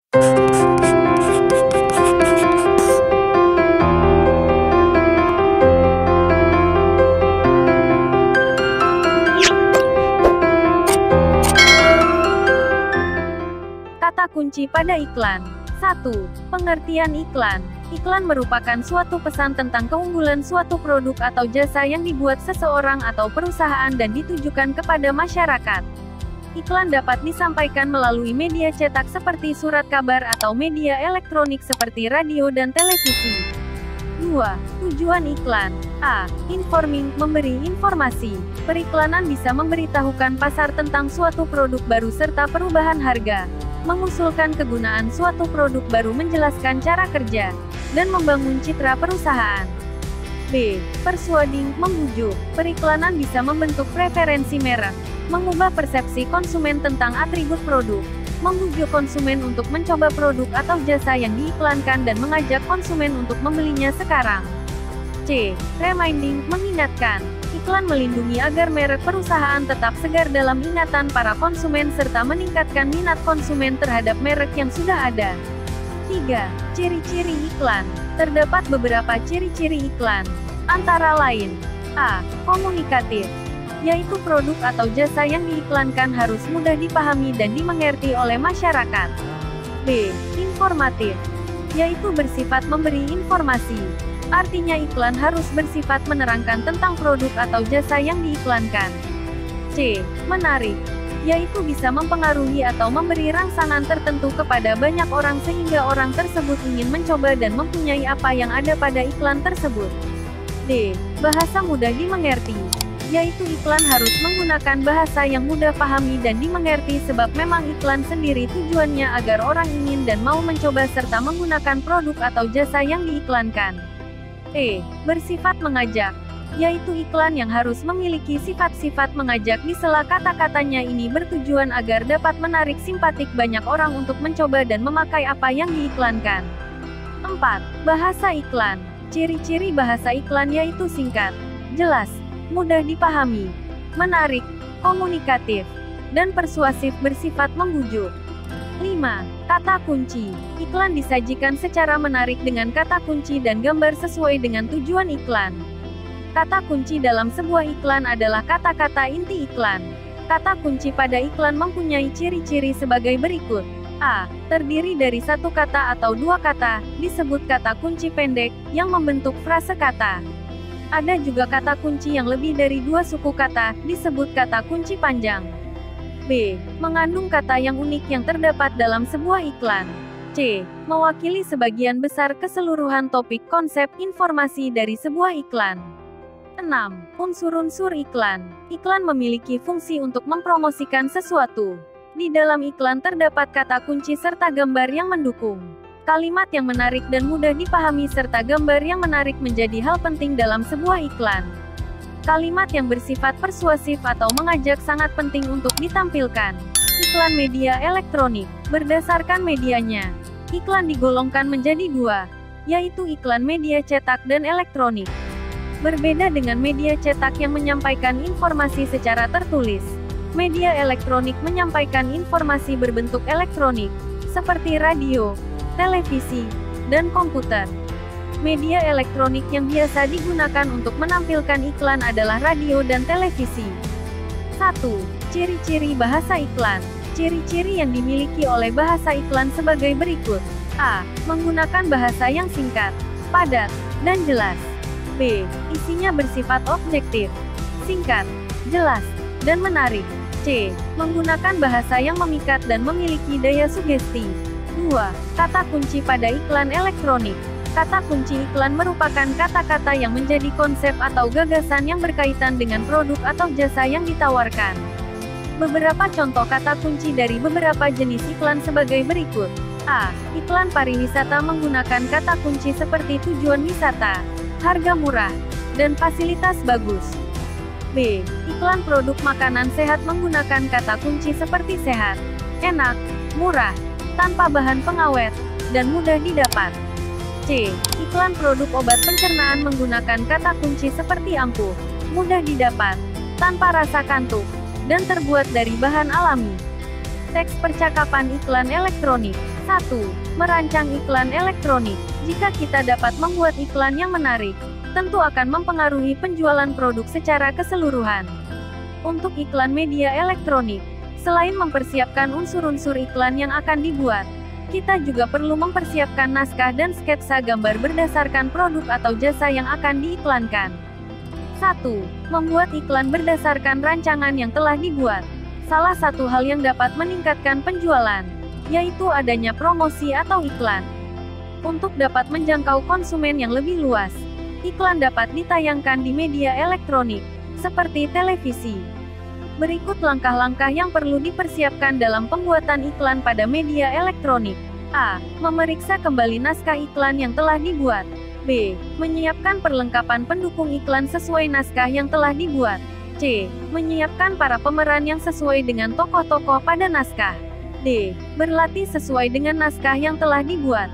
Kata kunci pada iklan. 1. Pengertian iklan. Iklan merupakan suatu pesan tentang keunggulan suatu produk atau jasa yang dibuat seseorang atau perusahaan dan ditujukan kepada masyarakat. Iklan dapat disampaikan melalui media cetak seperti surat kabar atau media elektronik seperti radio dan televisi. 2. Tujuan iklan. A. Informing, memberi informasi. Periklanan bisa memberitahukan pasar tentang suatu produk baru serta perubahan harga, mengusulkan kegunaan suatu produk baru, menjelaskan cara kerja, dan membangun citra perusahaan. B. Persuading, membujuk. Periklanan bisa membentuk preferensi merek, mengubah persepsi konsumen tentang atribut produk, membujuk konsumen untuk mencoba produk atau jasa yang diiklankan dan mengajak konsumen untuk membelinya sekarang. C. Reminding, mengingatkan. Iklan melindungi agar merek perusahaan tetap segar dalam ingatan para konsumen serta meningkatkan minat konsumen terhadap merek yang sudah ada. 3. Ciri-ciri iklan. Terdapat beberapa ciri-ciri iklan, antara lain: A. Komunikatif, yaitu produk atau jasa yang diiklankan harus mudah dipahami dan dimengerti oleh masyarakat. B. Informatif, yaitu bersifat memberi informasi. Artinya iklan harus bersifat menerangkan tentang produk atau jasa yang diiklankan. C. Menarik, yaitu bisa mempengaruhi atau memberi rangsangan tertentu kepada banyak orang sehingga orang tersebut ingin mencoba dan mempunyai apa yang ada pada iklan tersebut. D. Bahasa mudah dimengerti, yaitu iklan harus menggunakan bahasa yang mudah pahami dan dimengerti sebab memang iklan sendiri tujuannya agar orang ingin dan mau mencoba serta menggunakan produk atau jasa yang diiklankan. E. Bersifat mengajak, yaitu iklan yang harus memiliki sifat-sifat mengajak di sela kata-katanya. Ini bertujuan agar dapat menarik simpatik banyak orang untuk mencoba dan memakai apa yang diiklankan. 4. Bahasa iklan. Ciri-ciri bahasa iklan yaitu singkat, jelas, mudah dipahami, menarik, komunikatif, dan persuasif, bersifat membujuk. 5. Kata kunci. Iklan disajikan secara menarik dengan kata kunci dan gambar sesuai dengan tujuan iklan. Kata kunci dalam sebuah iklan adalah kata-kata inti iklan. Kata kunci pada iklan mempunyai ciri-ciri sebagai berikut. A. Terdiri dari satu kata atau dua kata, disebut kata kunci pendek, yang membentuk frase kata. Ada juga kata kunci yang lebih dari dua suku kata, disebut kata kunci panjang. B. Mengandung kata yang unik yang terdapat dalam sebuah iklan. C. Mewakili sebagian besar keseluruhan topik, konsep, informasi dari sebuah iklan. 6. Unsur-unsur iklan. Iklan memiliki fungsi untuk mempromosikan sesuatu. Di dalam iklan terdapat kata kunci serta gambar yang mendukung. Kalimat yang menarik dan mudah dipahami serta gambar yang menarik menjadi hal penting dalam sebuah iklan. Kalimat yang bersifat persuasif atau mengajak sangat penting untuk ditampilkan. Iklan media elektronik. Berdasarkan medianya, iklan digolongkan menjadi dua, yaitu iklan media cetak dan elektronik. Berbeda dengan media cetak yang menyampaikan informasi secara tertulis, media elektronik menyampaikan informasi berbentuk elektronik, seperti radio, televisi, dan komputer. Media elektronik yang biasa digunakan untuk menampilkan iklan adalah radio dan televisi. 1. Ciri-ciri bahasa iklan. Ciri-ciri yang dimiliki oleh bahasa iklan sebagai berikut. A. Menggunakan bahasa yang singkat, padat, dan jelas. B. Isinya bersifat objektif, singkat, jelas, dan menarik. C. Menggunakan bahasa yang memikat dan memiliki daya sugesti. 2. Kata kunci pada iklan elektronik. Kata kunci iklan merupakan kata-kata yang menjadi konsep atau gagasan yang berkaitan dengan produk atau jasa yang ditawarkan. Beberapa contoh kata kunci dari beberapa jenis iklan sebagai berikut. A. Iklan pariwisata menggunakan kata kunci seperti tujuan wisata, harga murah, dan fasilitas bagus. B. Iklan produk makanan sehat menggunakan kata kunci seperti sehat, enak, murah, tanpa bahan pengawet, dan mudah didapat. C. Iklan produk obat pencernaan menggunakan kata kunci seperti ampuh, mudah didapat, tanpa rasa kantuk, dan terbuat dari bahan alami. Teks percakapan iklan elektronik. 1. Merancang iklan elektronik. Jika kita dapat membuat iklan yang menarik, tentu akan mempengaruhi penjualan produk secara keseluruhan. Untuk iklan media elektronik, selain mempersiapkan unsur-unsur iklan yang akan dibuat, kita juga perlu mempersiapkan naskah dan sketsa gambar berdasarkan produk atau jasa yang akan diiklankan. 1. Membuat iklan berdasarkan rancangan yang telah dibuat. Salah satu hal yang dapat meningkatkan penjualan, yaitu adanya promosi atau iklan. Untuk dapat menjangkau konsumen yang lebih luas, iklan dapat ditayangkan di media elektronik, seperti televisi. Berikut langkah-langkah yang perlu dipersiapkan dalam pembuatan iklan pada media elektronik. A. Memeriksa kembali naskah iklan yang telah dibuat. B. Menyiapkan perlengkapan pendukung iklan sesuai naskah yang telah dibuat. C. Menyiapkan para pemeran yang sesuai dengan tokoh-tokoh pada naskah. D. Berlatih sesuai dengan naskah yang telah dibuat.